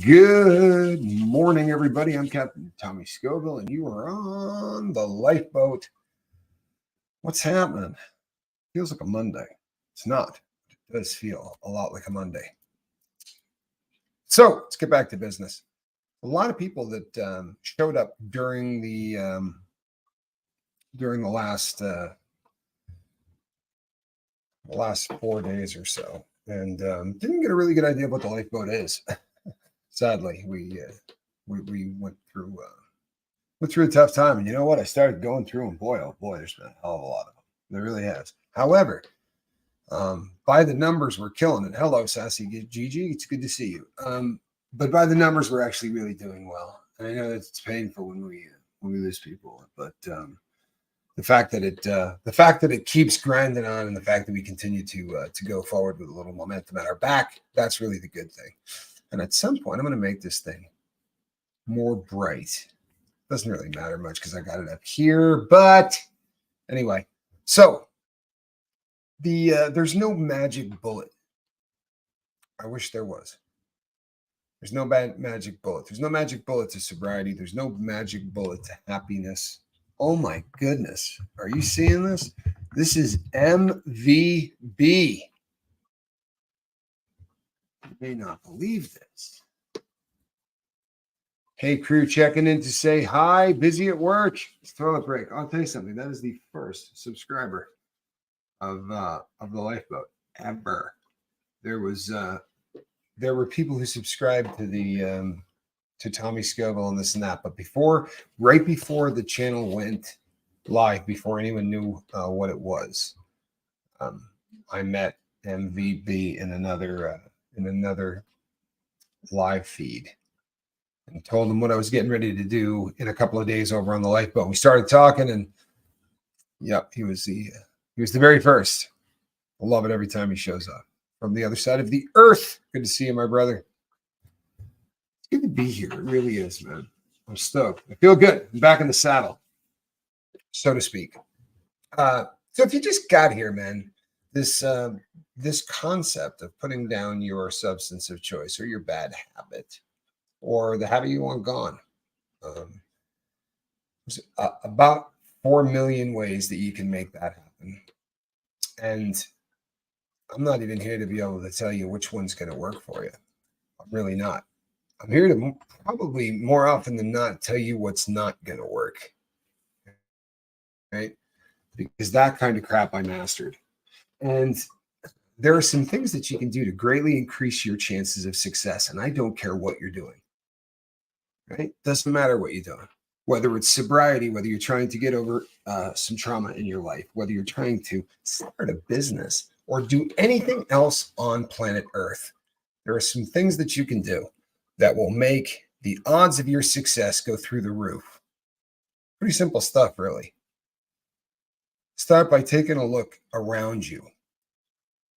Good morning, everybody. I'm Captain Tommy Scoville, and you are on the lifeboat. What's happening? Feels like a Monday. It's not. It does feel a lot like a Monday. So let's get back to business. A lot of people that showed up during the last 4 days or so, and didn't get a really good idea of what the lifeboat is. Sadly, we went through a tough time, and you know what? I started going through them. Boy, oh boy, there's been a hell of a lot of them. There really has. However, by the numbers, we're killing it. Hello, Sassy Gigi. It's good to see you. But by the numbers, we're actually really doing well. And I know that it's painful when we lose people, but the fact that it keeps grinding on, and the fact that we continue to go forward with a little momentum at our back, that's really the good thing. And at some point, I'm going to make this thing more bright. Doesn't really matter much because I got it up here. But anyway, so there's no magic bullet. I wish there was. There's no magic bullet. There's no magic bullet to sobriety. There's no magic bullet to happiness. Oh my goodness. Are you seeing this? This is MVB. You may not believe this. Hey, crew, checking in to say hi. Busy at work. It's toilet break. I'll tell you something. That is the first subscriber of the lifeboat ever. There were people who subscribed to to Tommy Scoville and this and that, but right before the channel went live, before anyone knew what it was, I met MVB in another live feed and told him what I was getting ready to do in a couple of days over on the lifeboat. We started talking, and yep, he was the very first. I love it every time he shows up from the other side of the earth. Good to see you, my brother. It's good to be here. It really is, man. I'm stoked. I feel good. I'm back in the saddle, so to speak. So if you just got here, man, this concept of putting down your substance of choice or your bad habit or the habit you want gone, there's about 4 million ways that you can make that happen. And I'm not even here to be able to tell you which one's going to work for you. I'm really not. I'm here to probably more often than not tell you what's not going to work. Right? Because that kind of crap I mastered. And there are some things that you can do to greatly increase your chances of success. And I don't care what you're doing. Right? Doesn't matter what you're doing. Whether it's sobriety, whether you're trying to get over some trauma in your life, whether you're trying to start a business or do anything else on planet Earth, there are some things that you can do that will make the odds of your success go through the roof. Pretty simple stuff, really. Start by taking a look around you,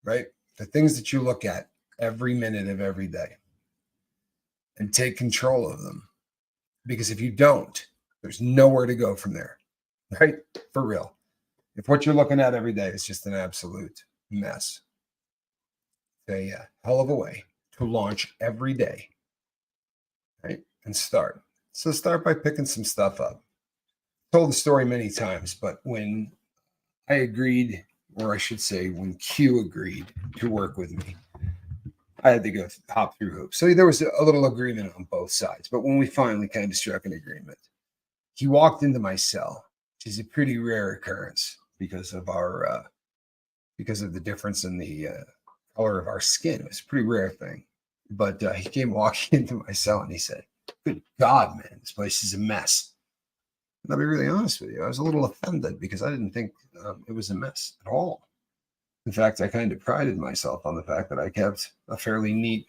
right? The things that you look at every minute of every day, and take control of them. Because if you don't, there's nowhere to go from there, right? For real. If what you're looking at every day is just an absolute mess, it's a hell of a way to launch every day, right? And start. So start by picking some stuff up. I've told the story many times, but when I agreed, or I should say when Q agreed to work with me, I had to hop through hoops. So there was a little agreement on both sides. But when we finally kind of struck an agreement, he walked into my cell, which is a pretty rare occurrence because of the difference in the color of our skin. It was a pretty rare thing. But he came walking into my cell and he said, "Good God, man, this place is a mess." And I'll be really honest with you. I was a little offended because I didn't think it was a mess at all. In fact, I kind of prided myself on the fact that I kept a fairly neat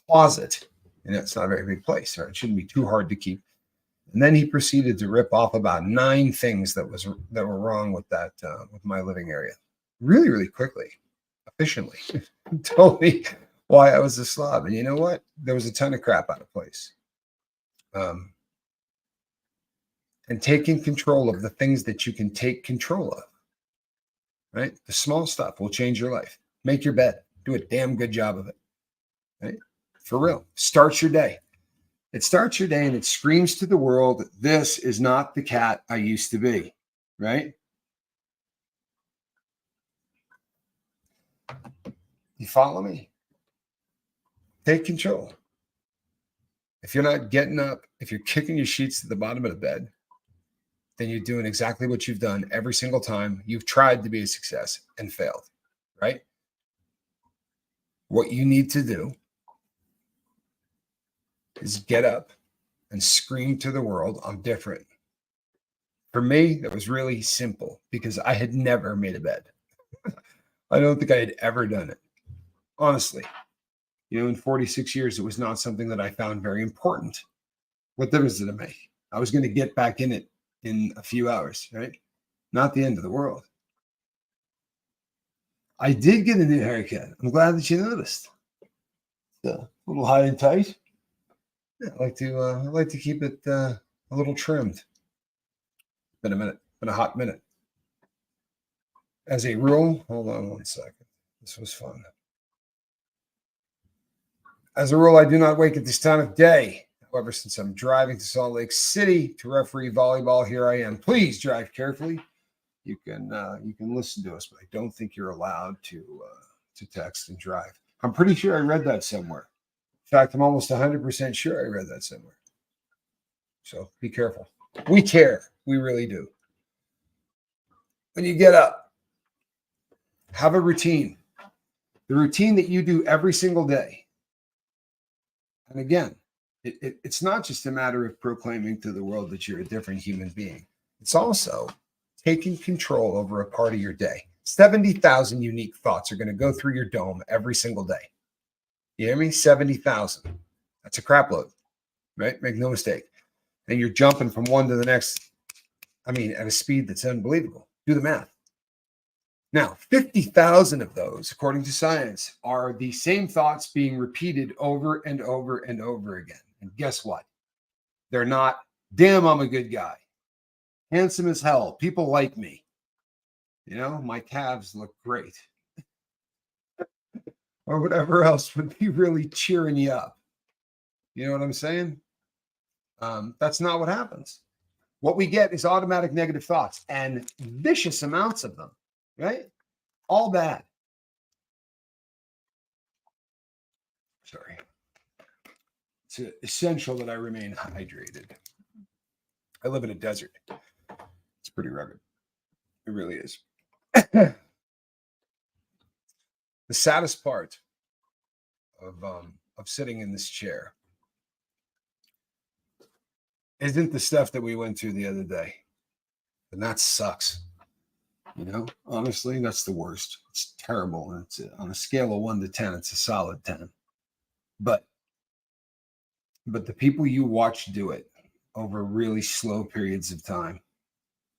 closet. And it's not a very big place, right? It shouldn't be too hard to keep. And then he proceeded to rip off about 9 things that were wrong with with my living area. Really, really quickly, efficiently. Told me why I was a slob. And you know what? There was a ton of crap out of place. And taking control of the things that you can take control of. Right? The small stuff will change your life. Make your bed. Do a damn good job of it. Right? For real. Start your day. It starts your day and it screams to the world, this is not the cat I used to be, right? You follow me? Take control. If you're not getting up, if you're kicking your sheets to the bottom of the bed, then you're doing exactly what you've done every single time you've tried to be a success and failed, right? What you need to do is get up and scream to the world, I'm different. For me, that was really simple because I had never made a bed. I don't think I had ever done it. Honestly, in 46 years, it was not something that I found very important. What difference did it make? I was going to get back in it in a few hours, right? Not the end of the world. I did get a new haircut. I'm glad that you noticed. It's a little high and tight. Yeah, I like to keep it a little trimmed. Been a minute, been a hot minute. As a rule, hold on one second. This was fun. As a rule, I do not wake at this time of day. However, since I'm driving to Salt Lake City to referee volleyball, here I am. Please drive carefully. You can listen to us, but I don't think you're allowed to text and drive. I'm pretty sure I read that somewhere. In fact, I'm almost 100% sure I read that somewhere. So be careful. We care. We really do. When you get up, have a routine. The routine that you do every single day. And again, it's not just a matter of proclaiming to the world that you're a different human being. It's also taking control over a part of your day. 70,000 unique thoughts are going to go through your dome every single day. You hear me? 70,000. That's a crap load, right? Make no mistake. And you're jumping from one to the next, at a speed that's unbelievable. Do the math. Now, 50,000 of those, according to science, are the same thoughts being repeated over and over and over again. And guess what? They're not, damn, I'm a good guy. Handsome as hell. People like me. My calves look great. Or whatever else would be really cheering you up. You know what I'm saying? That's not what happens. What we get is automatic negative thoughts and vicious amounts of them, right? All bad. Sorry. It's essential that I remain hydrated. I live in a desert. It's pretty rugged. It really is. The saddest part of sitting in this chair isn't the stuff that we went through the other day. And that sucks. Honestly, that's the worst. It's terrible. And it's on a scale of 1 to 10, it's a solid 10. But the people you watch do it over really slow periods of time,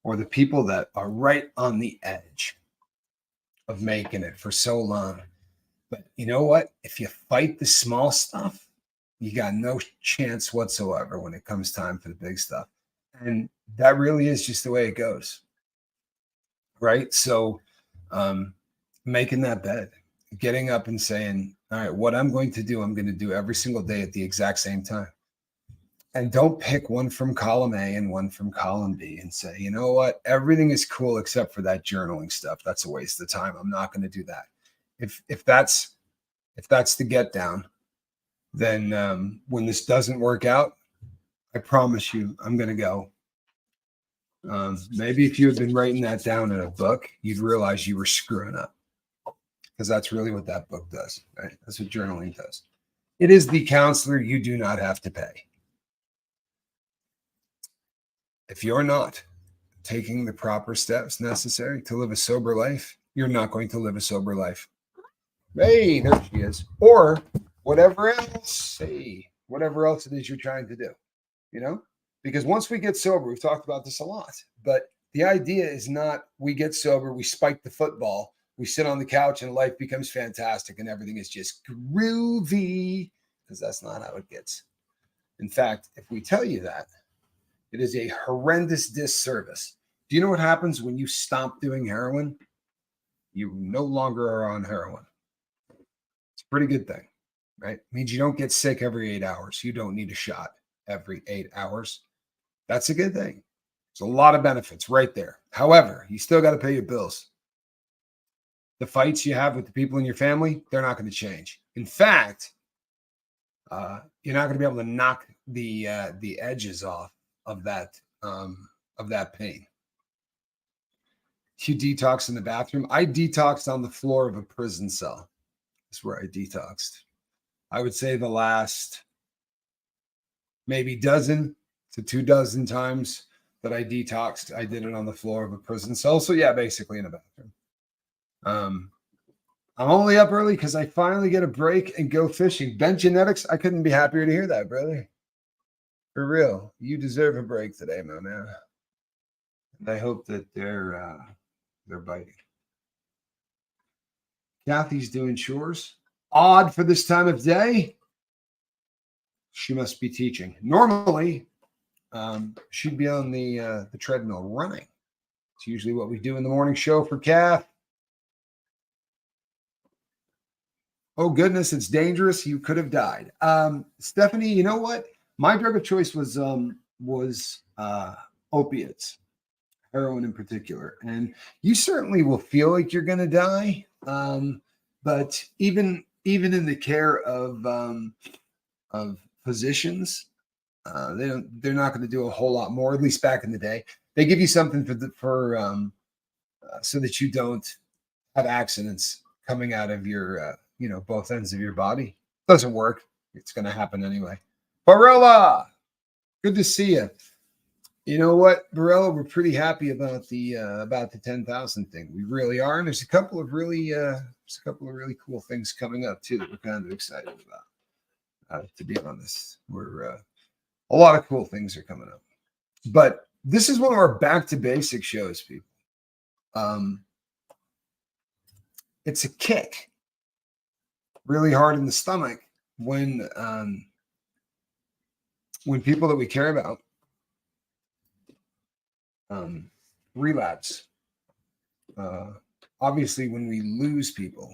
or the people that are right on the edge of making it for so long. But you know what? If you fight the small stuff, you got no chance whatsoever when it comes time for the big stuff. And that really is just the way it goes. Right? So making that bed, getting up and saying, all right, what I'm going to do every single day at the exact same time. And don't pick one from column A and one from column B and say, you know what, everything is cool except for that journaling stuff. That's a waste of time. I'm not going to do that. If that's the get down, then when this doesn't work out, I promise you, I'm going to go. Maybe if you had been writing that down in a book, you'd realize you were screwing up, because that's really what that book does, right? That's what journaling does. It is the counselor you do not have to pay. If you're not taking the proper steps necessary to live a sober life, you're not going to live a sober life. Hey, there she is. Or whatever else, whatever else it is you're trying to do, Because once we get sober, we've talked about this a lot, but the idea is not we get sober, we spike the football, we sit on the couch and life becomes fantastic and everything is just groovy, because that's not how it gets. In fact, if we tell you that, it is a horrendous disservice. Do you know what happens when you stop doing heroin? You no longer are on heroin. It's a pretty good thing, right? It means you don't get sick every 8 hours. You don't need a shot. every 8 hours. That's a good thing. There's a lot of benefits right there. However, you still got to pay your bills. The fights you have with the people in your family, they're not going to change. In fact, you're not going to be able to knock the edges off of that pain. You detox in the bathroom. I detoxed on the floor of a prison cell. That's where I detoxed. I would say the last maybe dozen to 2 dozen times that I detoxed, I did it on the floor of a prison cell. So yeah, basically in a bathroom. I'm only up early because I finally get a break and go fishing. Ben Genetics, I couldn't be happier to hear that, brother. For real, you deserve a break today, my man. And I hope that they're biting. Kathy's doing chores. Odd for this time of day. She must be teaching. Normally, she'd be on the treadmill running. It's usually what we do in the morning show for Kath. Oh, goodness, it's dangerous. You could have died. Stephanie, you know what? My drug of choice was opiates, heroin in particular. And you certainly will feel like you're going to die. But even in the care of physicians, they're not going to do a whole lot more, at least back in the day. They give you something so that you don't have accidents coming out of your both ends of your body. Doesn't work. It's going to happen anyway. Barella, good to see you. You know what, Barella, we're pretty happy about the 10,000 thing. We really are, and there's a couple of really cool things coming up too that we're kind of excited about. To be honest, we're a lot of cool things are coming up. But this is one of our back to basic shows, people. It's a kick really hard in the stomach when people that we care about relapse. Obviously, when we lose people.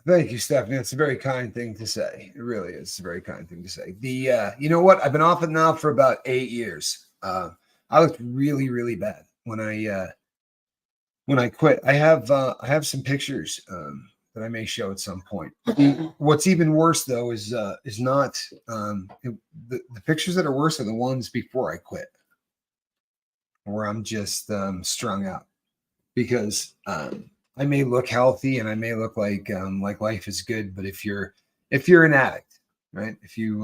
Thank you, Stephanie. It's a very kind thing to say. It really is a very kind thing to say. You know what? I've been off it now for about 8 years. I looked really, really bad when I quit. I have some pictures that I may show at some point. What's even worse though is not the pictures that are worse are the ones before I quit, where I'm just strung out because I may look healthy and I may look like life is good, but if you're an addict, right? If you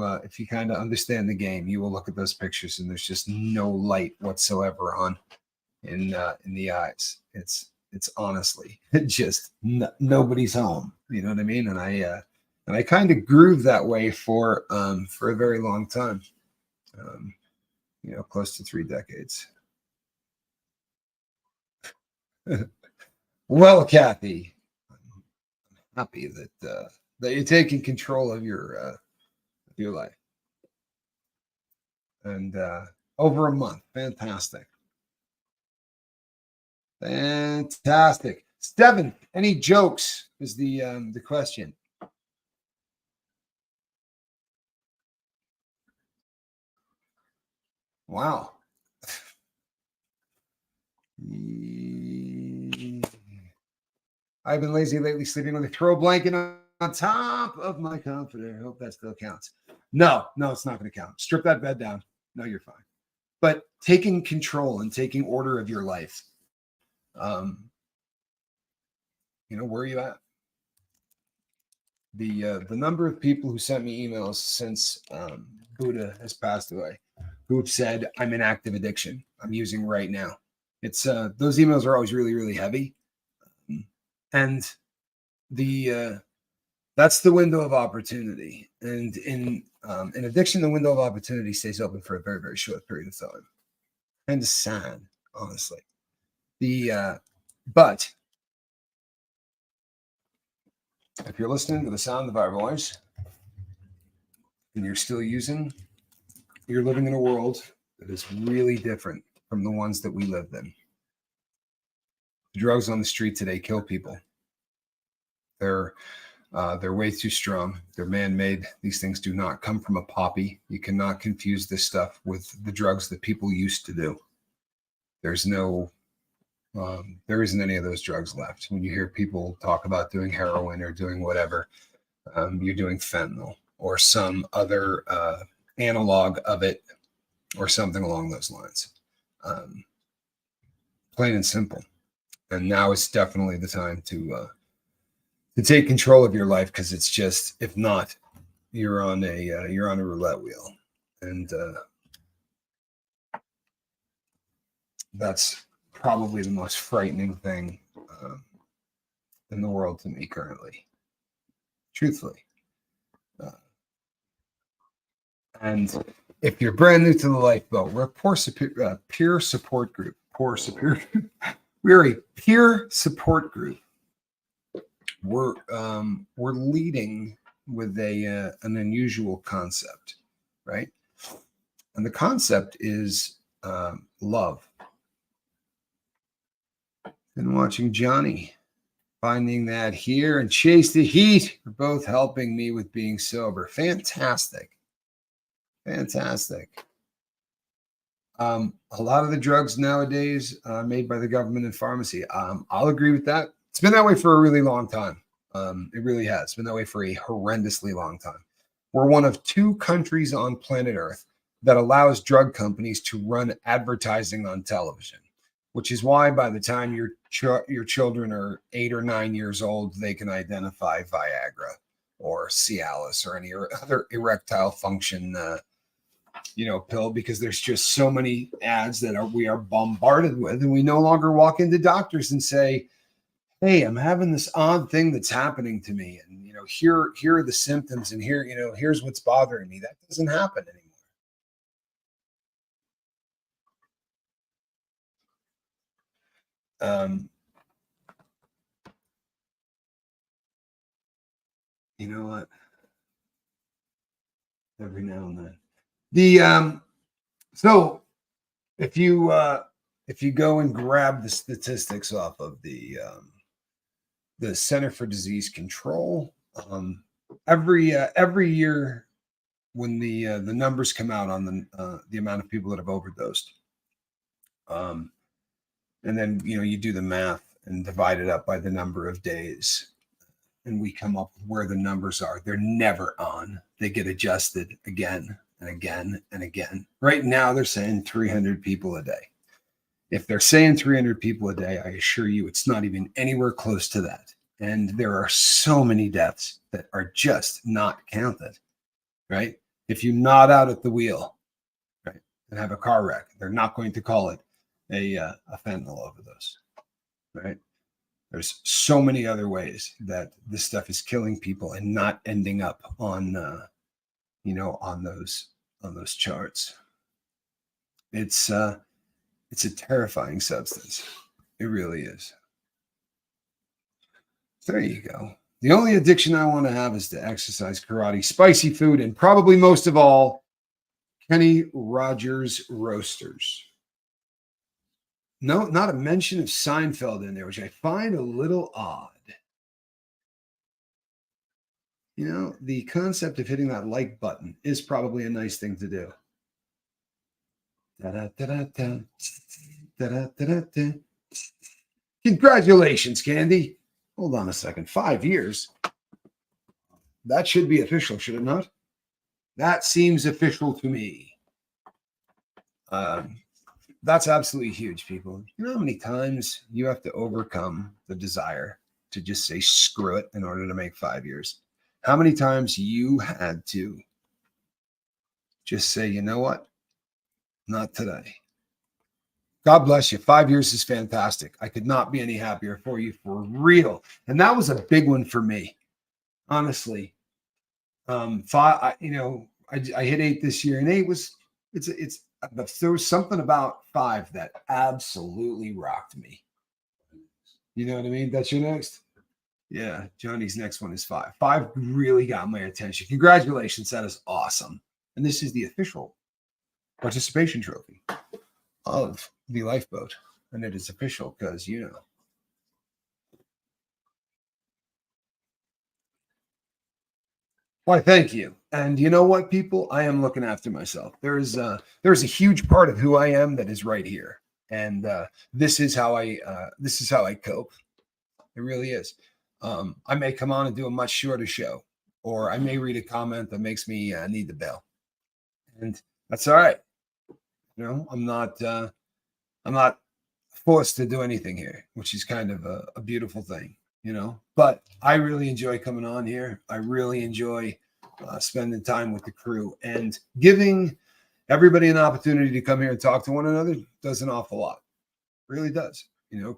kind of understand the game, you will look at those pictures and there's just no light whatsoever on in the eyes. It's honestly just nobody's home. You know what I mean? And I kind of grooved that way for a very long time. Close to 3 decades. Well, Kathy, I'm happy that you're taking control of your life. And over a month, fantastic. Fantastic. Steven, any jokes is the question. Wow. I've been lazy lately, sleeping with a throw blanket on top of my comforter. I hope that still counts. No, it's not going to count. Strip that bed down. No, you're fine. But taking control and taking order of your life. Where are you at? The number of people who sent me emails since Buddha has passed away, who have said I'm in active addiction. I'm using right now. It's those emails are always really, really heavy, and that's the window of opportunity. And in addiction, the window of opportunity stays open for a very, very short period of time. And it's sad, honestly. But if you're listening to the sound of our voice and you're still you're living in a world that is really different from the ones that we lived in. The drugs on the street today kill people. They're They're way too strong. They're man-made. These things do not come from a poppy. You cannot confuse this stuff with the drugs that people used to do. There's no, there isn't any of those drugs left. When you hear people talk about doing heroin or doing whatever, you're doing fentanyl or some other analog of it or something along those lines. Plain and simple. And now is definitely the time to take control of your life, because it's just, if not, you're on a roulette wheel, and that's probably the most frightening thing in the world to me currently, truthfully. And if you're brand new to the lifeboat, we're a peer support group. We're a peer support group. We're leading with an unusual concept, right? And the concept is love. Been watching Johnny, finding that here, and Chase the Heat are both helping me with being sober. Fantastic. A lot of the drugs nowadays are made by the government and pharmacy. I'll agree with that. It's been that way for a really long time. It really has. It's been that way for a horrendously long time. We're one of 2 countries on planet Earth that allows drug companies to run advertising on television, which is why by the time your children are 8 or 9 years old, they can identify Viagra or Cialis or any other erectile function pill, because there's just so many ads that we are bombarded with, and we no longer walk into doctors and say, hey, I'm having this odd thing that's happening to me, and here are the symptoms, and here's what's bothering me. That doesn't happen anymore. You know what? Every now and then. So if you go and grab the statistics off of the Center for Disease Control, every year when the numbers come out on the amount of people that have overdosed, and then you do the math and divide it up by the number of days, and we come up with where the numbers are. They're never on. They get adjusted again and again and again. Right now, they're saying 300 people a day. If they're saying 300 people a day, I assure you it's not even anywhere close to that. And there are so many deaths that are just not counted, right? If you nod out at the wheel, right, and have a car wreck, they're not going to call it a fentanyl overdose, right? There's so many other ways that this stuff is killing people and not ending up on, on those charts. It's a terrifying substance. It really is. There you go. The only addiction I want to have is to exercise, karate, spicy food, and probably most of all, Kenny Rogers Roasters. No, not a mention of Seinfeld in there, which I find a little odd. The concept of hitting that like button is probably a nice thing to do. Congratulations, Candy. Hold on a second. 5 years. That should be official, should it not? That seems official to me. That's absolutely huge, people. You know how many times you have to overcome the desire to just say screw it in order to make 5 years? How many times you had to just say, you know what? Not today. God bless you. 5 years is fantastic. I could not be any happier for you, for real. And that was a big one for me, honestly. I hit 8 this year, and 8 was there was something about 5 that absolutely rocked me. You know what I mean? That's your next. Yeah, Johnny's next one is 5. 5 really got my attention. Congratulations, that is awesome. And this is the official participation trophy of the lifeboat, and it is official because Why, thank you. And you know what, people? I am looking after myself. There's a huge part of who I am that is right here, and this is how I cope. It really is. I may come on and do a much shorter show, or I may read a comment that makes me need the bell, and that's all right. I'm not forced to do anything here, which is kind of a beautiful thing. But I really enjoy coming on here. I really enjoy spending time with the crew and giving everybody an opportunity to come here and talk to one another. Does an awful lot. Really does.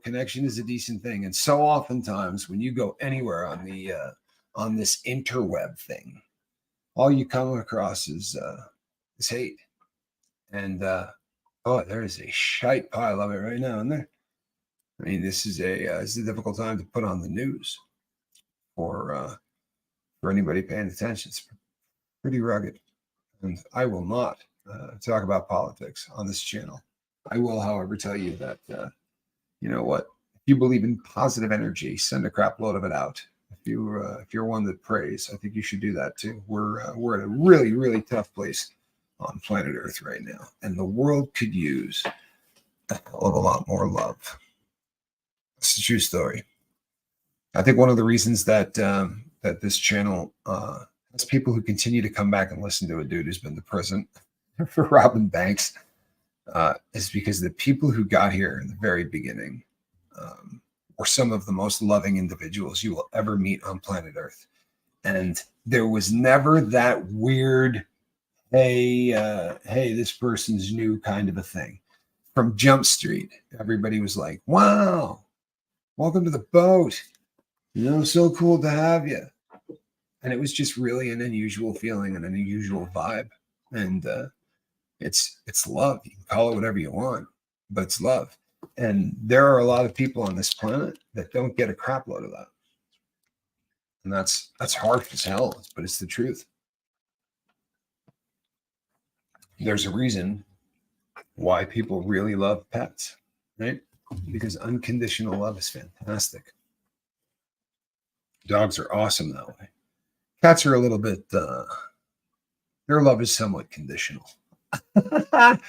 Connection is a decent thing. And so oftentimes when you go anywhere on this interweb thing, all you come across is hate. And there is a shite pile of it right now in there. I mean, this is a difficult time to put on the news for anybody paying attention. It's pretty rugged, and I will not talk about politics on this channel. I will, however, tell you that you know what? If you believe in positive energy, send a crap load of it out. If you're one that prays, I think you should do that too. We're at a really, really tough place on planet Earth right now, and the world could use a hell of a lot more love. It's a true story. I think one of the reasons that this channel has people who continue to come back and listen to a dude who's been the president for robbing banks is because the people who got here in the very beginning were some of the most loving individuals you will ever meet on planet Earth. And there was never that weird, hey, this person's new kind of a thing. From Jump Street, everybody was like, wow, welcome to the boat. So cool to have you. And it was just really an unusual feeling and an unusual vibe. And it's love. You can call it whatever you want, but it's love. And there are a lot of people on this planet that don't get a crap load of that. And that's harsh as hell, but it's the truth. There's a reason why people really love pets, right? Because unconditional love is fantastic. Dogs are awesome that way. Cats are a little bit, their love is somewhat conditional. but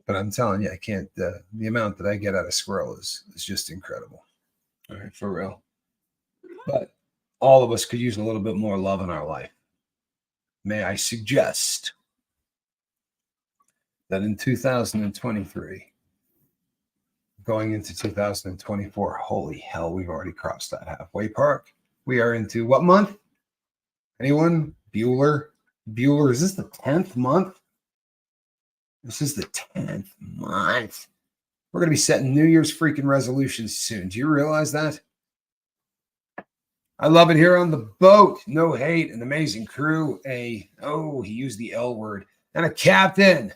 I'm telling you, I can't, the amount that I get out of squirrel is just incredible. All right, for real. But all of us could use a little bit more love in our life. May I suggest that in 2023, going into 2024, holy hell, we've already crossed that halfway mark. We are into what month? Anyone? Bueller, is this the 10th month? This is the 10th month. We're going to be setting New Year's freaking resolutions soon. Do you realize that? I love it here on the boat. No hate, an amazing crew. He used the L word. And a captain.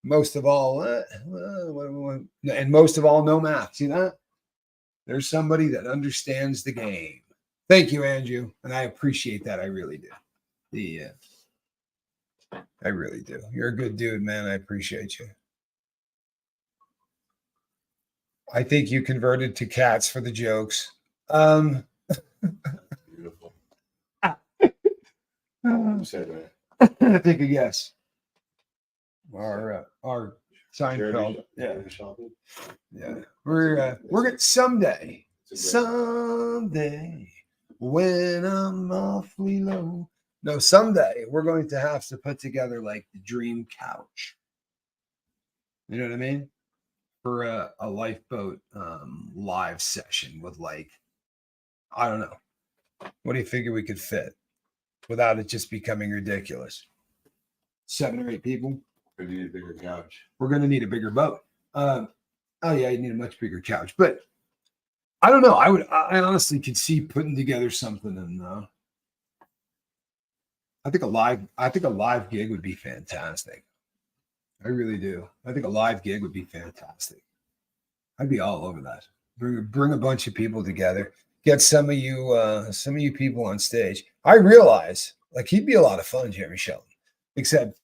Most of all, and most of all, no math. See that? There's somebody that understands the game. Thank you, Andrew. And I appreciate that. I really do. I really do. You're a good dude, man. I appreciate you. I think you converted to cats for the jokes. Beautiful. Take a guess. Our Seinfeld. Yeah. We're gonna someday when I'm awfully low. No, someday we're going to have to put together like the dream couch. You know what I mean? For a lifeboat live session with like, I don't know. What do you figure we could fit without it just becoming ridiculous? 7 or 8 people. We need a bigger couch. We're going to need a bigger boat. You need a much bigger couch. But I don't know. I honestly could see putting together something, and I think a live gig would be fantastic. I really do. I think a live gig would be fantastic. I'd be all over that. Bring a bunch of people together. Get some of you people on stage. I realize, like, he'd be a lot of fun, Jeremy Shelton. Except,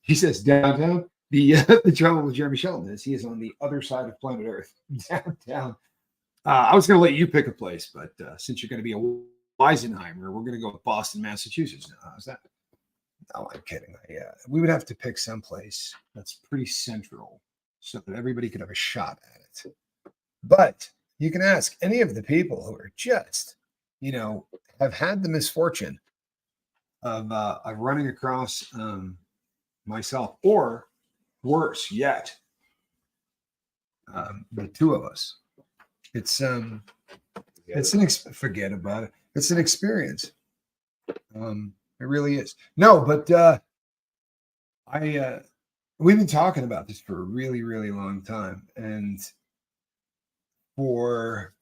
he says downtown. The trouble with Jeremy Shelton is he is on the other side of planet Earth, downtown. I was going to let you pick a place, but since you're going to be Eisenheimer. We're going to go with Boston, Massachusetts. Now, how's that? No, I'm kidding. We would have to pick someplace that's pretty central so that everybody could have a shot at it. But you can ask any of the people who are just, have had the misfortune of running across myself, or worse yet, the two of us. It's forget about it. It's an experience. It really is. No, but we've been talking about this for a really, really long time, and for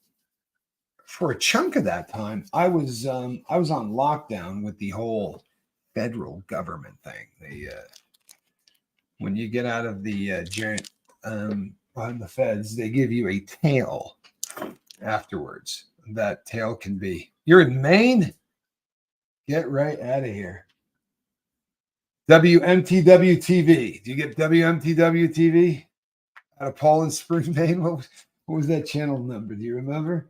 a chunk of that time, I was on lockdown with the whole federal government thing. When you get out of the giant on the feds, they give you a tail afterwards. That tail can be, you're in Maine? Get right out of here. WMTW TV. Do you get WMTW TV out of Poland Springs, Maine? What was that channel number? Do you remember?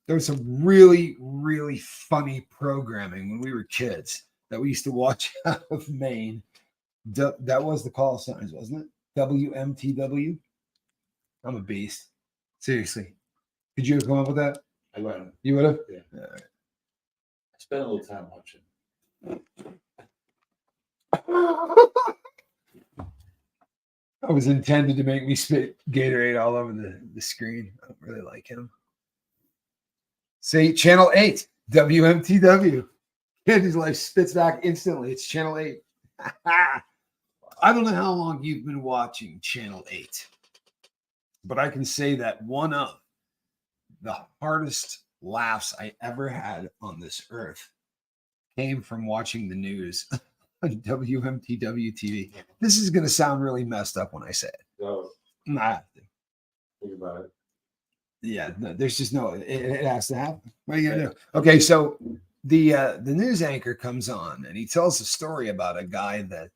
There was some really, really funny programming when we were kids that we used to watch out of Maine. That was the call signs, wasn't it? WMTW. I'm a beast. Seriously. Could you have come up with that? I would have. You would have? Yeah. All right. I spent a little time watching. I was intended to make me spit Gatorade all over the screen. I don't really like him. See, Channel 8, WMTW. Candy's life spits back instantly. It's Channel 8. I don't know how long you've been watching Channel 8, but I can say that one of the hardest laughs I ever had on this earth came from watching the news on WMTW TV. This is going to sound really messed up when I say it. So, Nah. think about it. Yeah, no, there's just no, it has to happen. What are you going to do? Okay, so the news anchor comes on and he tells a story about a guy that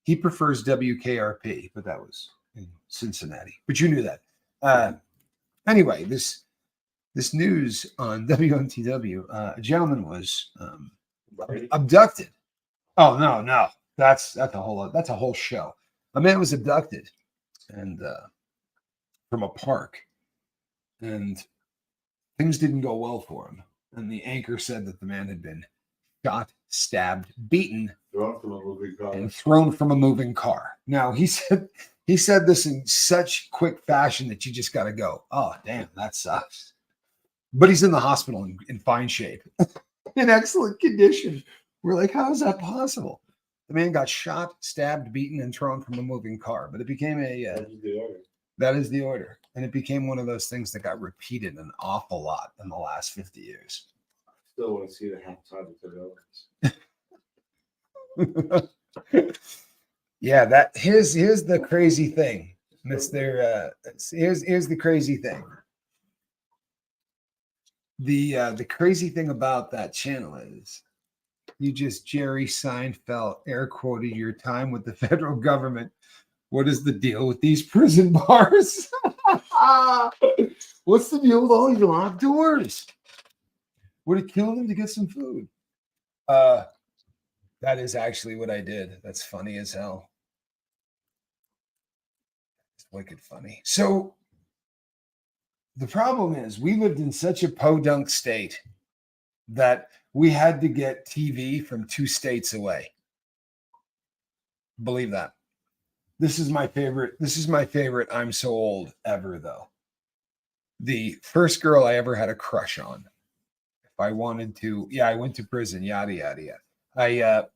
he prefers WKRP, but that was in Cincinnati. But you knew that. Anyway, this news on WMTW, a gentleman was abducted. Oh no, that's a whole show. A man was abducted and from a park, and things didn't go well for him. And the anchor said that the man had been shot, stabbed, beaten, Thrown from a moving car. and thrown from a moving car. Now he said this in such quick fashion that you just got to go, oh damn, that sucks. But he's in the hospital in fine shape, in excellent condition. We're like, how is that possible? The man got shot, stabbed, beaten, and thrown from a moving car. But it became that is the order. And it became one of those things that got repeated an awful lot in the last 50 years. Still want to see the halftime of the Yeah, here's the crazy thing, Mr. Here's the crazy thing. The crazy thing about that channel is you just Jerry Seinfeld air quoted your time with the federal government. What is the deal with these prison bars? What's the deal with all these locked doors? Would it kill them to get some food? That is actually what I did. That's funny as hell. It's wicked funny. So the problem is we lived in such a podunk state that we had to get TV from 2 states away. Believe that. This is my favorite I'm so old ever, though. The first girl I ever had a crush on. If I wanted to, I went to prison, yada, yada, yada.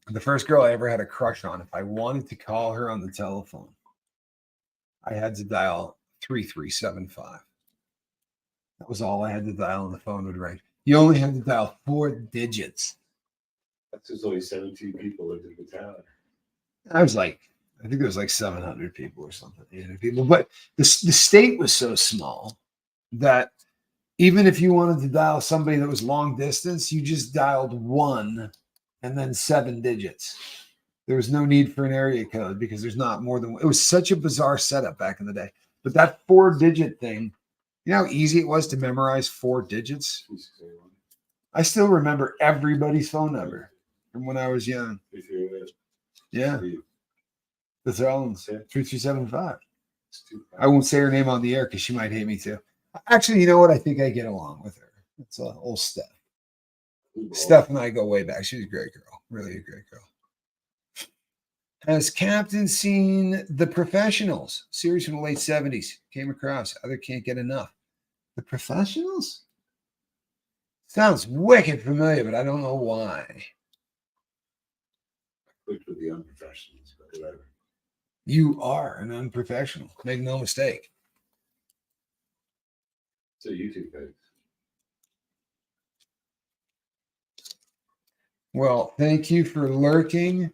The first girl I ever had a crush on, if I wanted to call her on the telephone, I had to dial 3375. That was all I had to dial, and the phone would ring. You only had to dial 4 digits. That's just only 17 people lived in the town. I think there was like 700 people or something, 800 people. But the state was so small that even if you wanted to dial somebody that was long distance, you just dialed 1 and then 7 digits. There was no need for an area code because there's not more than, it was such a bizarre setup back in the day. But that 4-digit thing, You know how easy it was to memorize 4 digits? 261. I still remember everybody's phone number from when I was young. 338. Yeah, Steve. the Thrones, That's it. 3375. It's too I won't say her name on the air because she might hate me too. Actually, you know what? I think I get along with her. It's old Steph. Steph and I go way back. She's a great girl, really a great girl. Has Captain seen The Professionals? Series from the late 70s. Came across. Other can't get enough. The Professionals? Sounds wicked familiar, but I don't know why. Clicked with the unprofessionals, but whatever. You are an unprofessional. Make no mistake. It's a YouTube page. Well, thank you for lurking.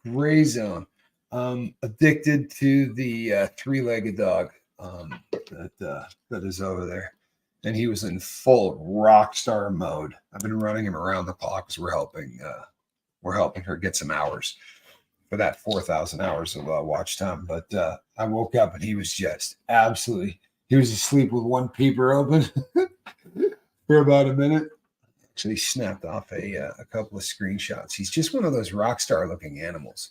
Gray Zone. Addicted to the 3-legged dog that is over there. And he was in full rock star mode. I've been running him around the clock because we're helping her get some hours for that 4,000 hours of watch time. But I woke up and he was just absolutely, he was asleep with one peeper open for about a minute. Actually snapped off a couple of screenshots. He's just one of those rock star looking animals.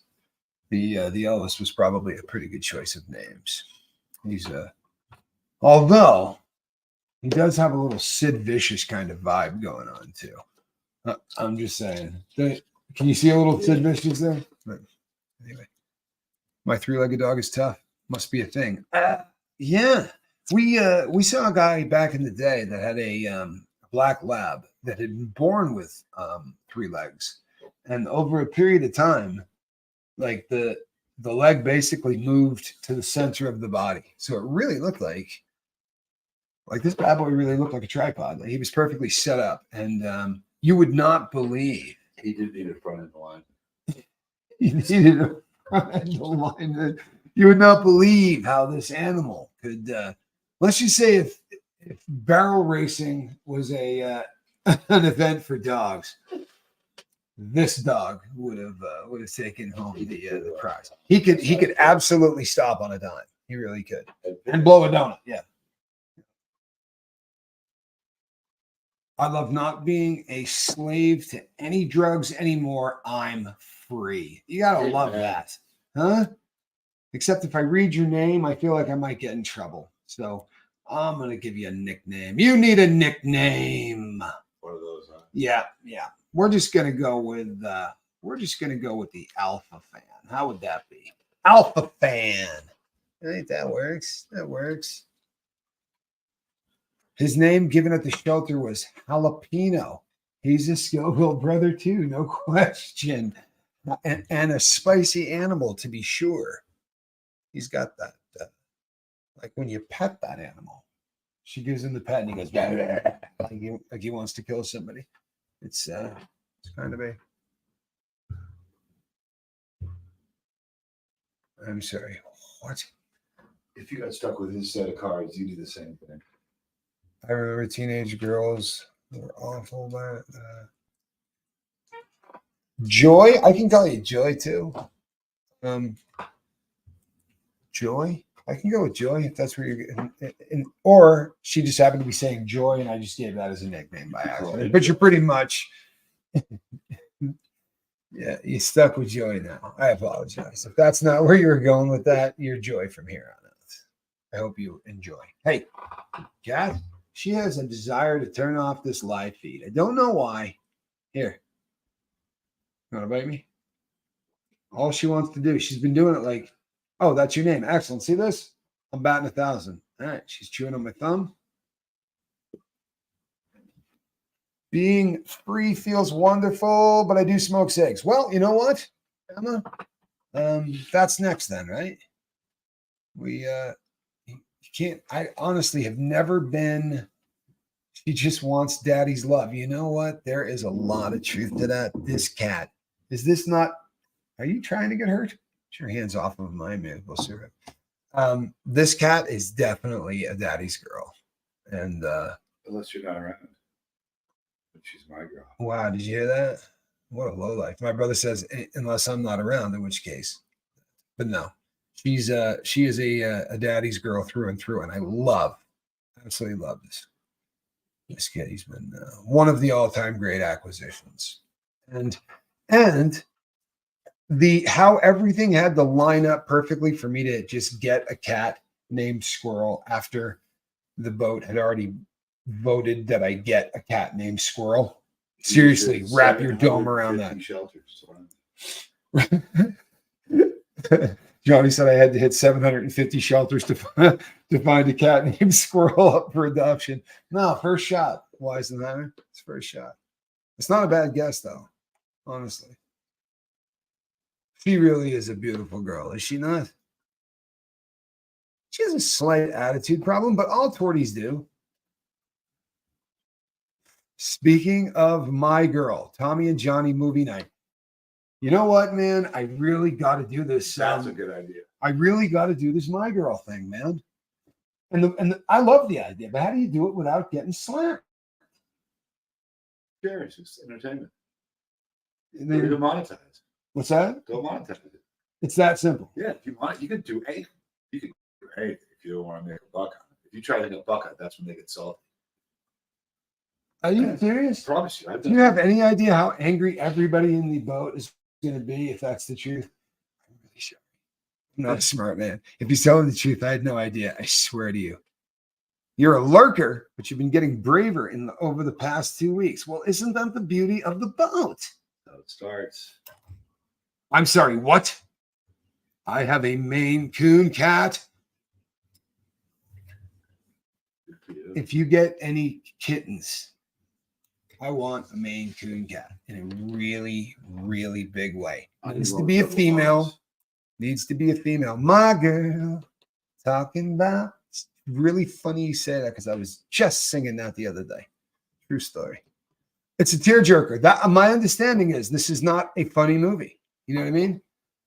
The Elvis was probably a pretty good choice of names. He's although he does have a little Sid Vicious kind of vibe going on too. I'm just saying. Can you see a little Sid Vicious there? But anyway, my 3-legged dog is tough. Must be a thing. Yeah, we saw a guy back in the day that had a black lab that had been born with 3 legs, and over a period of time, like the leg basically moved to the center of the body, so it really looked like this bad boy really looked like a tripod. Like he was perfectly set up, and you would not believe He did need a front end line. he needed a front end line. You would not believe how this animal could. Let's just say if barrel racing was a an event for dogs, this dog would have taken home the prize. He could absolutely stop on a dime. He really could, and blow a donut. Yeah. I love not being a slave to any drugs anymore. I'm free. You gotta love that, huh? Except if I read your name, I feel like I might get in trouble. So I'm gonna give you a nickname. You need a nickname. One of those, huh? Yeah. We're just gonna go with the Alpha Fan. How would that be? Alpha Fan. I think that works. That works. His name given at the shelter was Jalapeno. He's a Scoville brother too, no question. And a spicy animal to be sure. He's got that, like when you pet that animal, she gives him the pet and he goes, like he wants to kill somebody. It's kind of a. I'm sorry. What? If you got stuck with his set of cards, you do the same thing. I remember teenage girls were awful. But Joy, I can call you Joy too. Joy, I can go with Joy if that's where you're. Or she just happened to be saying Joy, and I just gave that as a nickname by accident. But you're pretty much. Yeah, you stuck with Joy now. I apologize. If that's not where you were going with that, you're Joy from here on out. I hope you enjoy. Hey, Kat, she has a desire to turn off this live feed. I don't know why. Here. You want to bite me? All she wants to do, she's been doing it like, oh, that's your name. Excellent. See this? I'm batting 1,000. All right. She's chewing on my thumb. Being free feels wonderful, but I do smoke cigs. Well, you know what, Emma? That's next then, right? You can't. I honestly have never been. She just wants daddy's love. You know what? There is a lot of truth to that. This cat, is this not? Are you trying to get hurt? Get your hands off of my maple syrup. This cat is definitely a daddy's girl, and Unless you're not around. But she's my girl. wow, did you hear that? What a low life. My brother says, unless I'm not around, in which case. But no, she is a daddy's girl through and through, and I love Absolutely love this kid. He's been one of the all-time great acquisitions, and the how everything had to line up perfectly for me to just get a cat named Squirrel after the boat had already voted that I get a cat named Squirrel. Seriously, wrap your dome around that. Shelters. Johnny said I had to hit 750 shelters to find a cat named Squirrel up for adoption. No, first shot. Weisenheimer. It's first shot. It's not a bad guess, though, honestly. She really is a beautiful girl, is she not? She has a slight attitude problem, but all torties do. Speaking of my girl, Tommy and Johnny movie night. You know what, man? I really got to do this. That's a good idea. I really got to do this my girl thing, man. And I love the idea, but how do you do it without getting slammed? Sure, it's just entertainment. And then, Go monetize. what's that? Go monetize it. It's that simple. Yeah, if you want, you can do anything. You can do anything if you don't want to make a buck on it. If you try to make a buck on it, that's when they get salty. Are you serious? I promise you. Do you have any idea how angry everybody in the boat is going to be if that's the truth? I'm really sure. I'm not a smart man. If he's telling the truth, I had no idea. I swear to you. You're a lurker, but you've been getting braver over the past 2 weeks. Well, isn't that the beauty of the boat? So it starts. I'm sorry, what? I have a Maine Coon cat. If you get any kittens, I want a Maine Coon cat in a really, really big way. Needs to be a female. Needs to be a female. My girl, talking about. It's really funny you say that because I was just singing that the other day. True story. It's a tearjerker. That my understanding is this is not a funny movie. You know what I mean?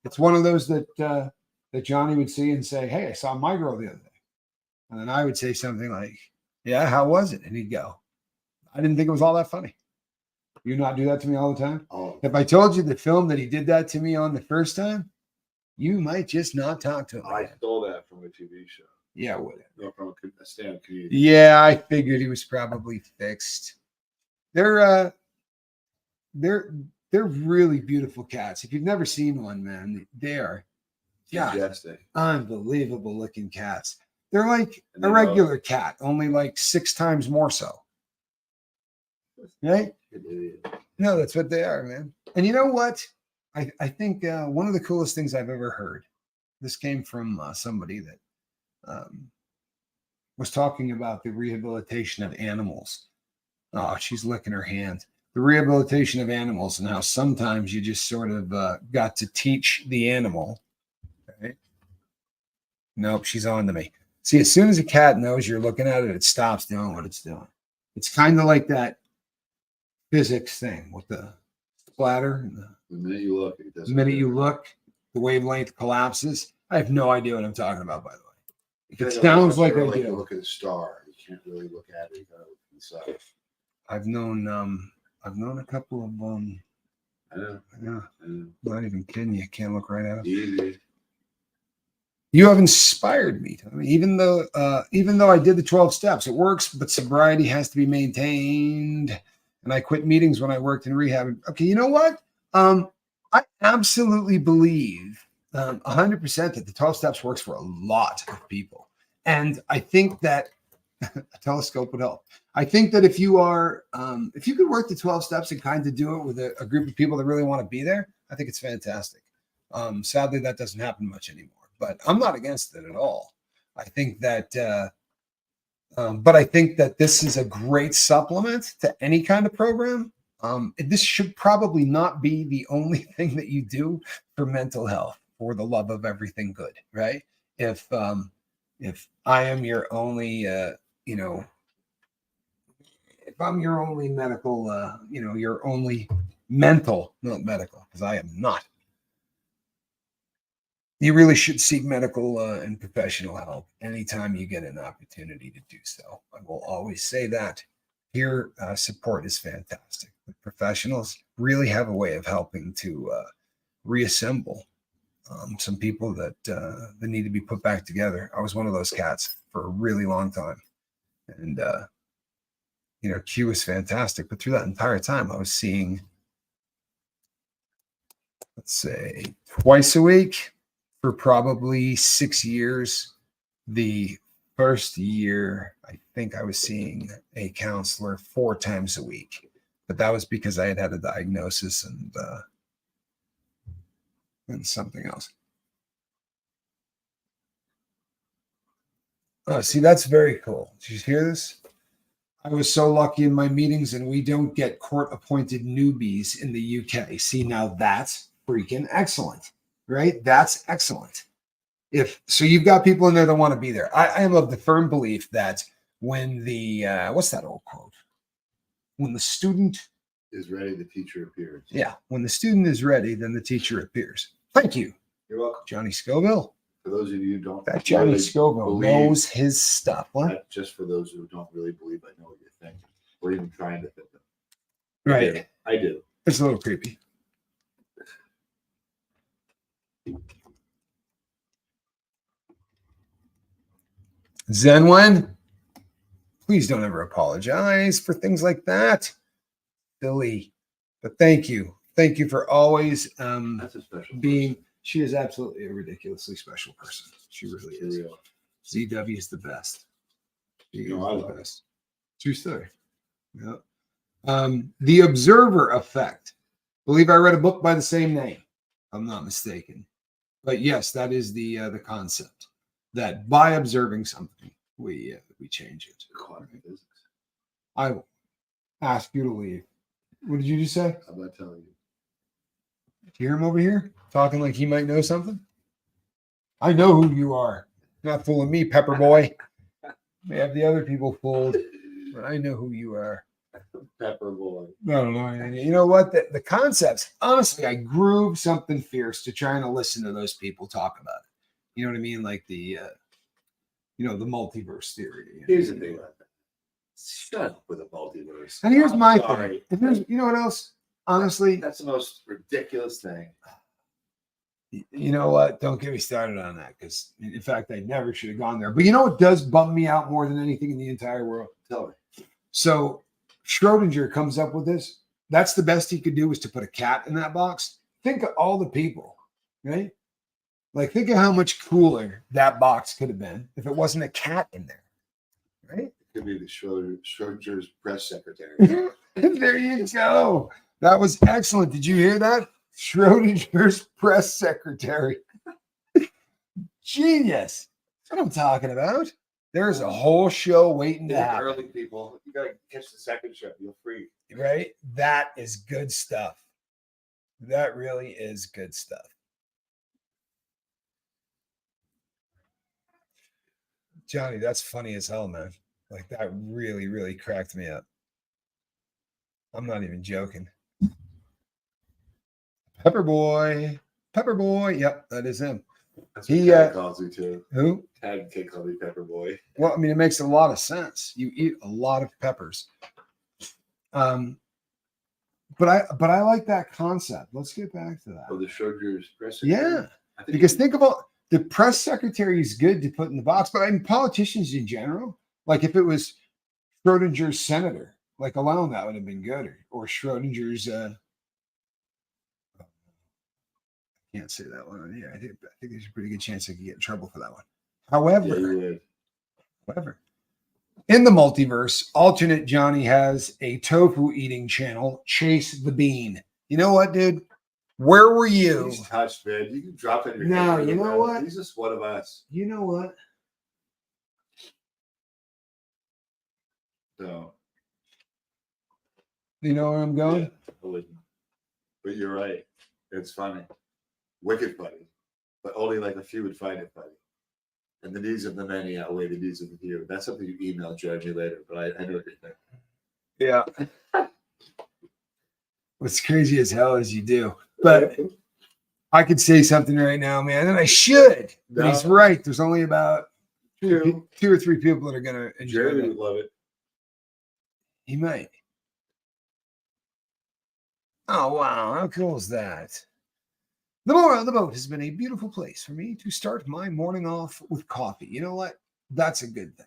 It's one of those that Johnny would see and say, "Hey, I saw My Girl the other day," and then I would say something like, "Yeah, how was it?" And he'd go, "I didn't think it was all that funny." You not do that to me all the time? Oh, If I told you the film that he did that to me on the first time, you might just not talk to him. I again. stole that from a TV show. Yeah, whatever. No, from a stand-up comedian. Yeah, I figured he was probably fixed. They're really beautiful cats. If you've never seen one, man, they are Majestic. unbelievable looking cats. They're like And a they regular cat, only like 6 times more so. Right? No, that's what they are, man. And you know what? I think one of the coolest things I've ever heard. This came from somebody that was talking about the rehabilitation of animals. Oh, she's licking her hand. The rehabilitation of animals and how sometimes you just sort of got to teach the animal. Right? Nope, she's on to me. See, as soon as a cat knows you're looking at it, it stops doing what it's doing. It's kind of like that physics thing with the splatter. And The minute you look, it the doesn't. minute you look, the wavelength collapses. I have no idea what I'm talking about, by the way. If it Yeah, sounds like I You do. look at a star. You can't really look at it. You gotta look inside. I've known a couple of I know. yeah, I know. not even kidding you. Can't look right at it. Easy. You have inspired me. I mean, even though I did the 12 steps, it works, but sobriety has to be maintained. And I quit meetings when I worked in rehab. Okay, you know what? I absolutely believe 100% that the 12 steps works for a lot of people. And I think that a telescope would help. I think that if you could work the 12 steps and kind of do it with a group of people that really want to be there, I think it's fantastic. Sadly, that doesn't happen much anymore, but I'm not against it at all. I think that, but I think that this is a great supplement to any kind of program. This should probably not be the only thing that you do for mental health, for the love of everything good, right? If I am your only, if I'm your only medical, your only mental, not medical, because I am not. You really should seek medical and professional help anytime you get an opportunity to do so. I will always say that. Peer support is fantastic. The professionals really have a way of helping to reassemble some people that need to be put back together. I was one of those cats for a really long time. And Q was fantastic. But through that entire time, I was seeing, let's say, twice a week for probably 6 years. The first year, I think I was seeing a counselor 4 times a week, but that was because I had had a diagnosis and something else. Oh, see, that's very cool. Did you hear this? I was so lucky in my meetings, and we don't get court-appointed newbies in the UK. See, now that's freaking excellent, right? That's excellent. If so, you've got people in there that want to be there. I am of the firm belief that when the what's that old quote? When the student is ready, the teacher appears. Yeah, when the student is ready, then the teacher appears. Thank you. You're welcome. Johnny Scoville. For those of you who don't, that Johnny really Scoville knows his stuff. What? Just for those who don't really believe I know what you're thinking, or even trying to think. Right. I do. It's a little creepy. Zenwen, please don't ever apologize for things like that. Billy, but thank you. Thank you for always That's a special being. She is absolutely a ridiculously special person. She really is. Real. ZW is the best. She is I the love best. True story. Yeah. The Observer Effect. I believe I read a book by the same name. I'm not mistaken. But yes, that is the concept that by observing something, we change it. Quantum physics. I will ask you to leave. What did you just say? I'm not telling you. Do you hear him over here talking like he might know something? I know who you are. Not fooling me, Pepper Boy. May have the other people fooled, but I know who you are. Pepper Boy. No. You know what? The concepts, honestly, I groove something fierce to trying to listen to those people talk about it. You know what I mean? Like the multiverse theory. Here's the thing about that. Shut up with a multiverse. And here's my sorry. thing. And you know what else? Honestly, that's the most ridiculous thing. You know what? Don't get me started on that because, in fact, I never should have gone there. But you know what does bum me out more than anything in the entire world? Tell me. So Schrodinger comes up with this. That's the best he could do was to put a cat in that box. Think of all the people, right? Like, think of how much cooler that box could have been if it wasn't a cat in there, right? It could be the Schrodinger's press secretary. There you go. That was excellent. Did you hear that? Schrodinger's press secretary. Genius. That's what I'm talking about. There's a whole show waiting to happen. Early people, you gotta catch the second show. You're free. Right? That is good stuff. That really is good stuff. Johnny, that's funny as hell, man. Like, that really, really cracked me up. I'm not even joking. Pepper Boy. Yep, that is him. That's what Tad calls me too. Who? Tad can call me Pepper Boy. Well, I mean, it makes a lot of sense. You eat a lot of peppers. But I like that concept. Let's get back to that. Oh, the Schrodinger's press secretary? Yeah. Because think about the press secretary is good to put in the box, but I mean politicians in general, like if it was Schrodinger's senator, like alone that would have been good, or Schrodinger's can't say that one on here. I think there's a pretty good chance I could get in trouble for that one. However, in the multiverse, alternate Johnny has a tofu eating channel, Chase the Bean. You know what, dude? Where were you? He's touched, man. You can drop it in your No, you know what? He's just one of us. You know what? So. You know where I'm going? Yeah, I wouldn't. But you're right. It's funny. Wicked funny. But only like a few would find it funny. And the needs of the many outweigh the needs of the few. That's something you email Jeremy later, but I know what you're thinking. Yeah. What's crazy as hell is you do. But I could say something right now, man, and I should. But he's right. There's only about two or three people that are going to enjoy it. Jeremy would love it. He might. Oh, wow. How cool is that? The moral of the boat has been a beautiful place for me to start my morning off with coffee. You know what? That's a good thing.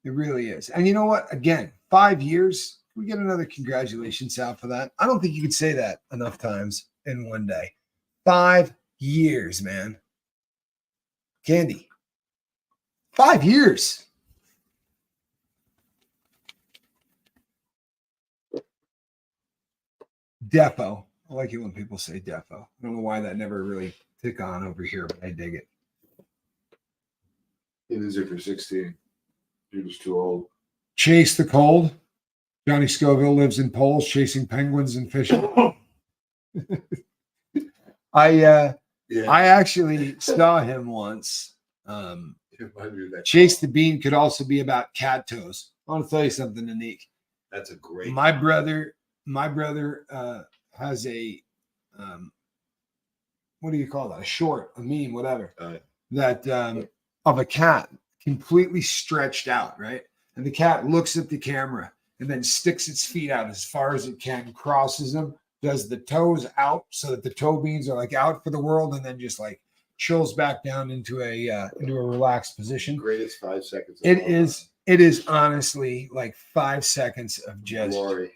It really is. And you know what? Again, 5 years, we get another congratulations out for that. I don't think you could say that enough times in one day. 5 years, man. Candy. 5 years. Defo. I like it when people say defo. I don't know why that never really took on over here, but I dig it. It is if you're 16. You're just too old. Chase the cold. Johnny Scoville lives in Poles chasing penguins and fishing. I actually saw him once. Chase the Bean could also be about cat toes. I want to tell you something unique. That's a great. My brother has a what do you call that? A short, a meme, whatever. That of a cat completely stretched out, right? And the cat looks at the camera and then sticks its feet out as far as it can, crosses them, does the toes out so that the toe beans are like out for the world, and then just like chills back down into a relaxed position. Greatest 5 seconds. It is honestly like 5 seconds of just glory.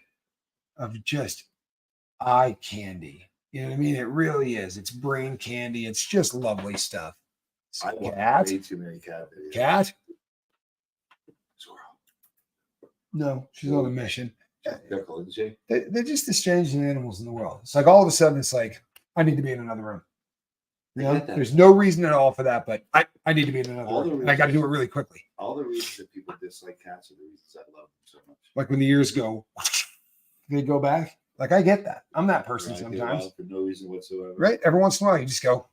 Of just eye candy. You know what I mean? It really is. It's brain candy. It's just lovely stuff. I watch way too many cat videos. Cat? No, she's on a mission. They're just the strangest animals in the world. It's like all of a sudden, it's like, I need to be in another room. You know, there's no reason at all for that, but I need to be in another room. And I got to do it really quickly. All the reasons that people dislike cats are the reasons I love them so much. Like when the ears go, they go back. Like I get that. I'm that person sometimes. For no reason whatsoever. Right? Every once in a while, you just go,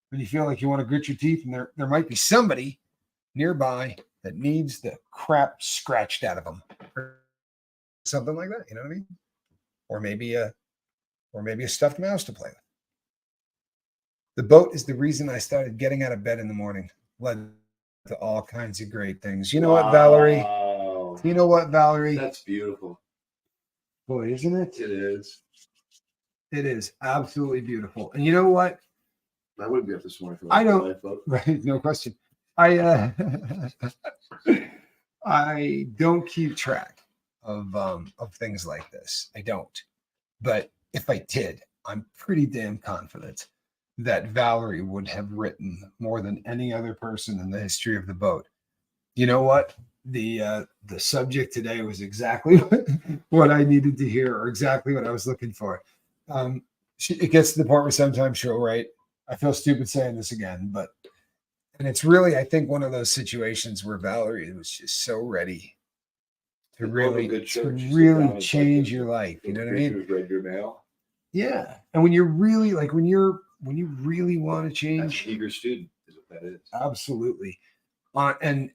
when you feel like you want to grit your teeth, and there might be somebody nearby that needs the crap scratched out of them, or something like that. You know what I mean? Or maybe a stuffed mouse to play with. The boat is the reason I started getting out of bed in the morning. Led to all kinds of great things. You know what, Valerie? You know what, Valerie? That's beautiful. Boy, isn't it? It is. It is absolutely beautiful. And you know what? I wouldn't be up this morning. I don't. Right, no question. I don't keep track of things like this. I don't. But if I did, I'm pretty damn confident that Valerie would have written more than any other person in the history of the boat. You know what? The subject today was exactly what I needed to hear, or exactly what I was looking for. It gets to the point where sometimes she'll write, I feel stupid saying this again, and it's really, I think, one of those situations where Valerie was just so ready to really change your life. You know what I mean? Read your mail. Yeah. And when you're really like, when you really want to change. That's an eager student is what that is. Absolutely. And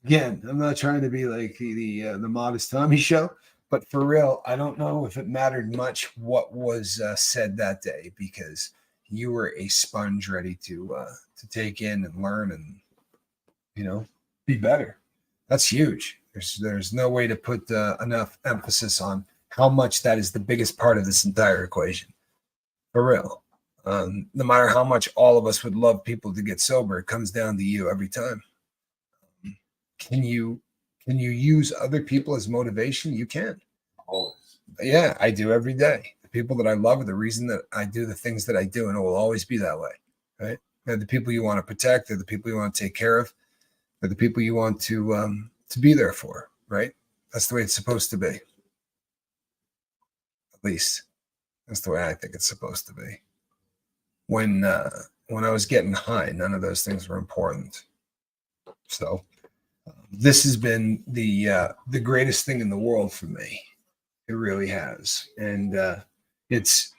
again, I'm not trying to be like the Modest Tommy show, but for real, I don't know if it mattered much what was said that day, because you were a sponge ready to take in and learn and, you know, be better. That's huge. There's no way to put enough emphasis on how much that is the biggest part of this entire equation. For real. No matter how much all of us would love people to get sober, it comes down to you every time. Can you use other people as motivation? You can. Always. Yeah, I do every day. The people that I love are the reason that I do the things that I do, and it will always be that way, right? They're the people you want to protect. They're the people you want to take care of. They're the people you want to be there for, right? That's the way it's supposed to be. At least that's the way I think it's supposed to be. When I was getting high, none of those things were important. So this has been the greatest thing in the world for me. It really has, and it's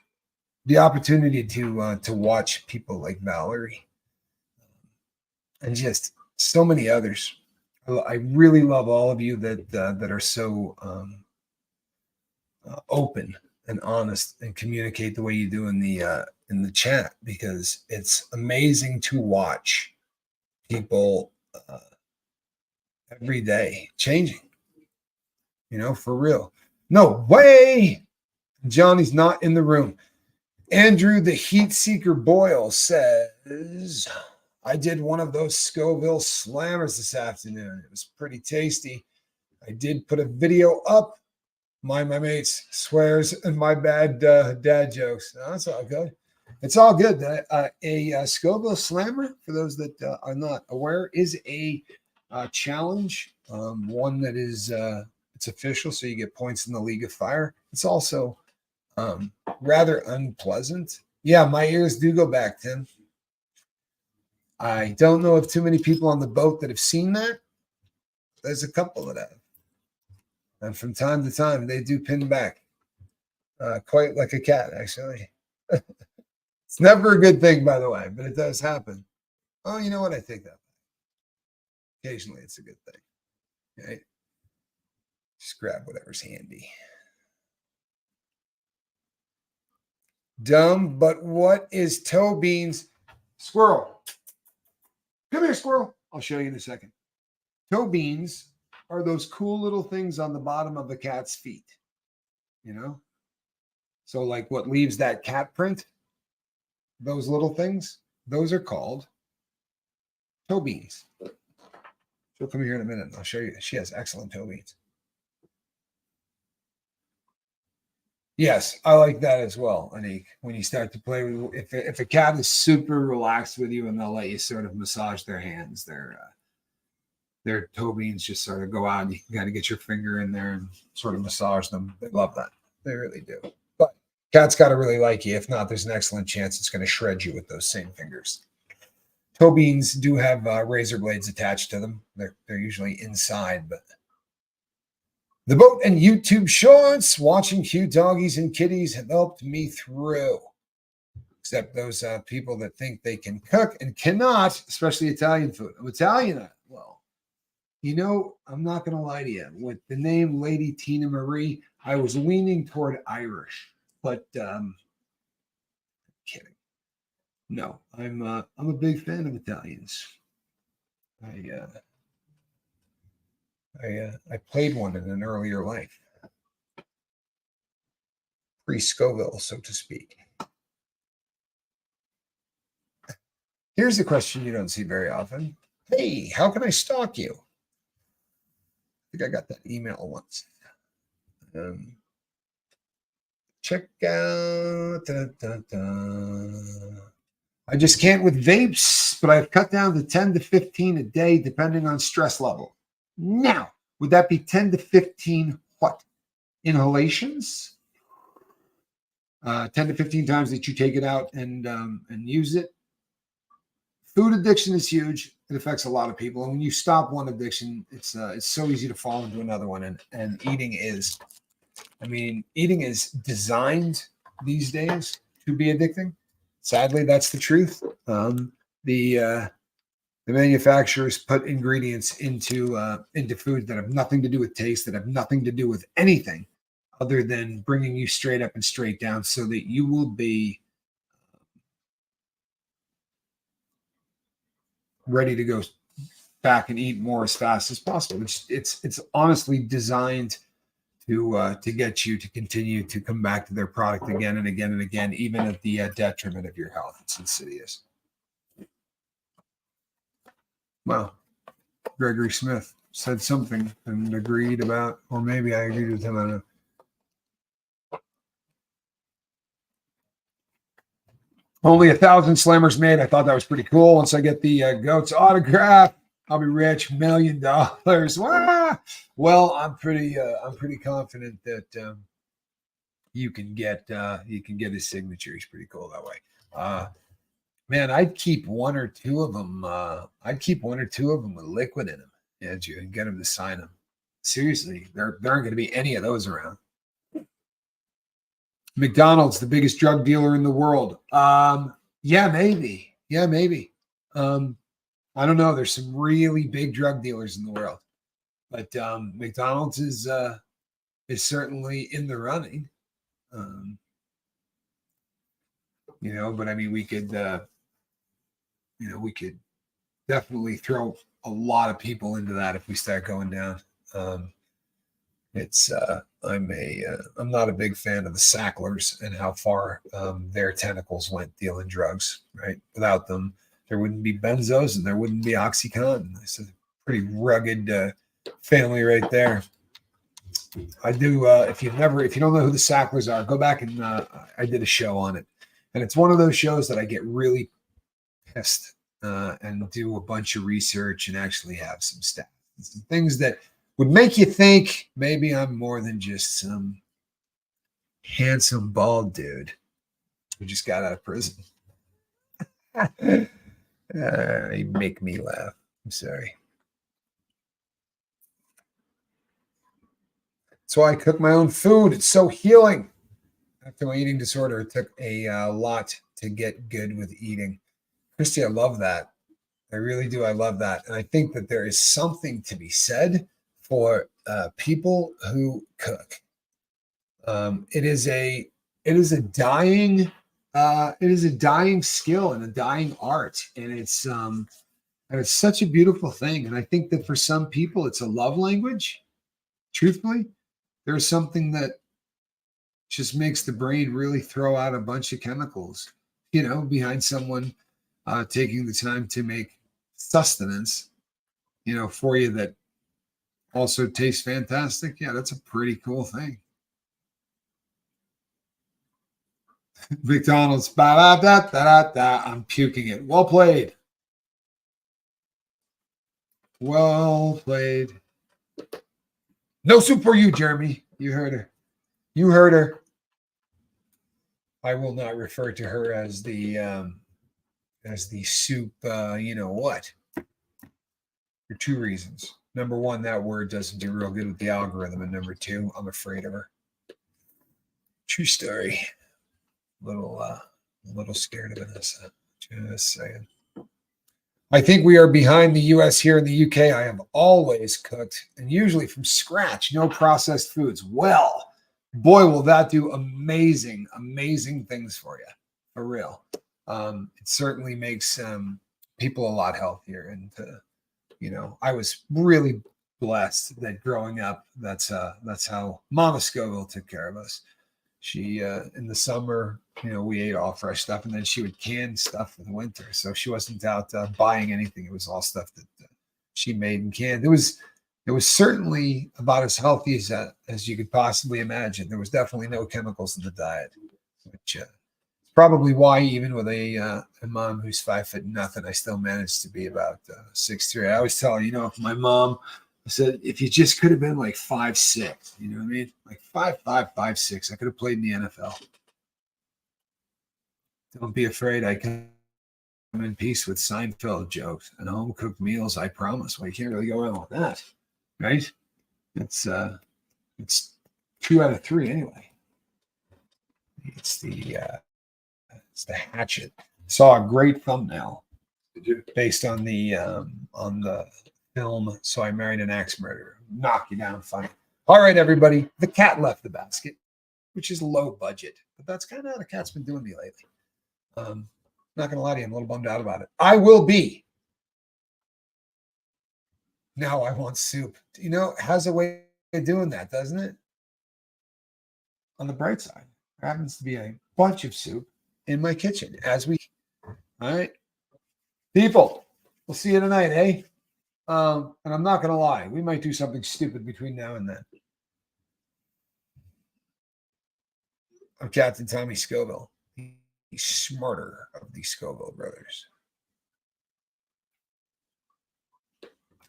the opportunity to watch people like Valerie and just so many others. I really love all of you that are so open and honest and communicate the way you do in the chat, because it's amazing to watch people every day changing, you know, for real. No way. Johnny's not in the room. Andrew, the heat seeker Boyle, says, I did one of those Scoville slammers this afternoon. It was pretty tasty. I did put a video up. My mates swears and my bad dad jokes. No, that's all good. It's all good. A Scoville slammer, for those that are not aware, is a challenge. One that is it's official, so you get points in the League of Fire. It's also rather unpleasant. Yeah, my ears do go back, Tim. I don't know of too many people on the boat that have seen that. There's a couple that have. And from time to time, they do pin back. Quite like a cat, actually. It's never a good thing, by the way, but it does happen. Oh, you know what? I take that back. Occasionally, it's a good thing. Okay? Just grab whatever's handy. Dumb, but what is toe beans? Squirrel. Come here, squirrel. I'll show you in a second. Toe beans are those cool little things on the bottom of the cat's feet. You know? So, like what leaves that cat print, those little things, those are called toe beans. She'll come here in a minute and I'll show you. She has excellent toe beans. Yes, I like that as well, Anik. When you start to play with, if a cat is super relaxed with you and they'll let you sort of massage their hands, their toe beans just sort of go out and you can kind of get your finger in there and sort of massage them. They love that. They really do. But cat's got to really like you. If not, there's an excellent chance it's going to shred you with those same fingers. Toe beans do have razor blades attached to them. They're usually inside, but the boat and YouTube shorts, watching cute doggies and kitties have helped me through. Except those people that think they can cook and cannot, especially Italian food. I'm Italian. Well, you know, I'm not going to lie to you. With the name Lady Tina Marie, I was leaning toward Irish, but kidding. No, I'm a big fan of Italians. I played one in an earlier life, pre-Scoville, so to speak. Here's a question you don't see very often. Hey, how can I stalk you? I think I got that email once. Check out. I just can't with vapes, but I've cut down to 10 to 15 a day, depending on stress level. Now, would that be 10 to 15 what? Inhalations? 10 to 15 times that you take it out and use it. Food addiction is huge. It affects a lot of people. And when you stop one addiction, it's so easy to fall into another one. And eating is designed these days to be addicting. Sadly, that's the truth. The manufacturers put ingredients into food that have nothing to do with taste, that have nothing to do with anything other than bringing you straight up and straight down, so that you will be ready to go back and eat more as fast as possible. It's honestly designed to get you to continue to come back to their product again and again and again, even at the detriment of your health. It's insidious. Well, Gregory Smith said something and agreed about, or maybe I agreed with him. I don't know. Only 1,000 slammers made. I thought that was pretty cool. Once I get the goat's autograph, I'll be rich, $1 million. Wah! Well, I'm pretty confident that you can get his signature. He's pretty cool that way. Man, I'd keep one or two of them. With liquid in them, and get them to sign them. Seriously, there aren't going to be any of those around. McDonald's, the biggest drug dealer in the world. Yeah, maybe. I don't know. There's some really big drug dealers in the world, but McDonald's is certainly in the running. But I mean, we could definitely throw a lot of people into that if we start going down. I'm not a big fan of the Sacklers and how far their tentacles went dealing drugs, right? Without them, there wouldn't be benzos and there wouldn't be OxyContin. It's a pretty rugged family right there. I do. If you don't know who the Sacklers are, go back and I did a show on it, and it's one of those shows that I get really pissed and do a bunch of research and actually have some stats, some things that would make you think maybe I'm more than just some handsome bald dude who just got out of prison. You make me laugh. I'm sorry. That's why I cook my own food. It's so healing. After my eating disorder, it took a lot to get good with eating. Christy, I love that. I really do. I love that. And I think that there is something to be said for people who cook. It is a dying skill and a dying art. And it's such a beautiful thing. And I think that for some people, it's a love language. Truthfully, there's something that just makes the brain really throw out a bunch of chemicals, behind someone taking the time to make sustenance, for you that also tastes fantastic. Yeah, that's a pretty cool thing. McDonald's, I'm puking it. Well played. Well played. No soup for you, Jeremy. You heard her. You heard her. I will not refer to her as the soup. You know what? For two reasons. Number one, that word doesn't do real good with the algorithm, and number two, I'm afraid of her. True story. A little scared of Vanessa. Just saying. I think we are behind the U.S. here in the UK. I have always cooked, and usually from scratch, no processed foods. Well, boy, will that do amazing, amazing things for you, for real. It certainly makes people a lot healthier. And, I was really blessed that growing up, that's how Mama Scoville took care of us. She, in the summer, we ate all fresh stuff, and then she would can stuff for the winter. So she wasn't out buying anything. It was all stuff that she made and canned. It was certainly about as healthy as you could possibly imagine. There was definitely no chemicals in the diet, which is probably why even with a mom who's 5'0", I still managed to be about 6'3". I always tell her, my mom, I said, if you just could have been like 5'6", you know what I mean? Like 5'5", 5'6", I could have played in the NFL. Don't be afraid. I come in peace with Seinfeld jokes and home cooked meals. I promise. Well, you can't really go wrong with that, right? It's 2 out of 3 anyway. It's the hatchet. Saw a great thumbnail based on the film. So I Married an Axe Murderer. Knock you down funny. All right, everybody. The cat left the basket, which is low budget, but that's kind of how the cat's been doing me lately. Not gonna lie to you, I'm a little bummed out about it. I will be. Now I want soup. It has a way of doing that, doesn't it? On the bright side, there happens to be a bunch of soup in my kitchen all right. People, we'll see you tonight, eh? And I'm not gonna lie, we might do something stupid between now and then. I'm Captain Tommy Scoville. The smarter of the Scoville brothers.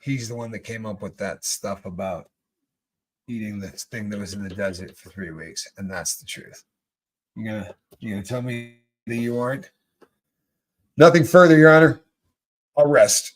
He's the one that came up with that stuff about eating this thing that was in the desert for 3 weeks, and that's the truth. You gonna tell me that you aren't? Nothing further, Your Honor. I'll rest.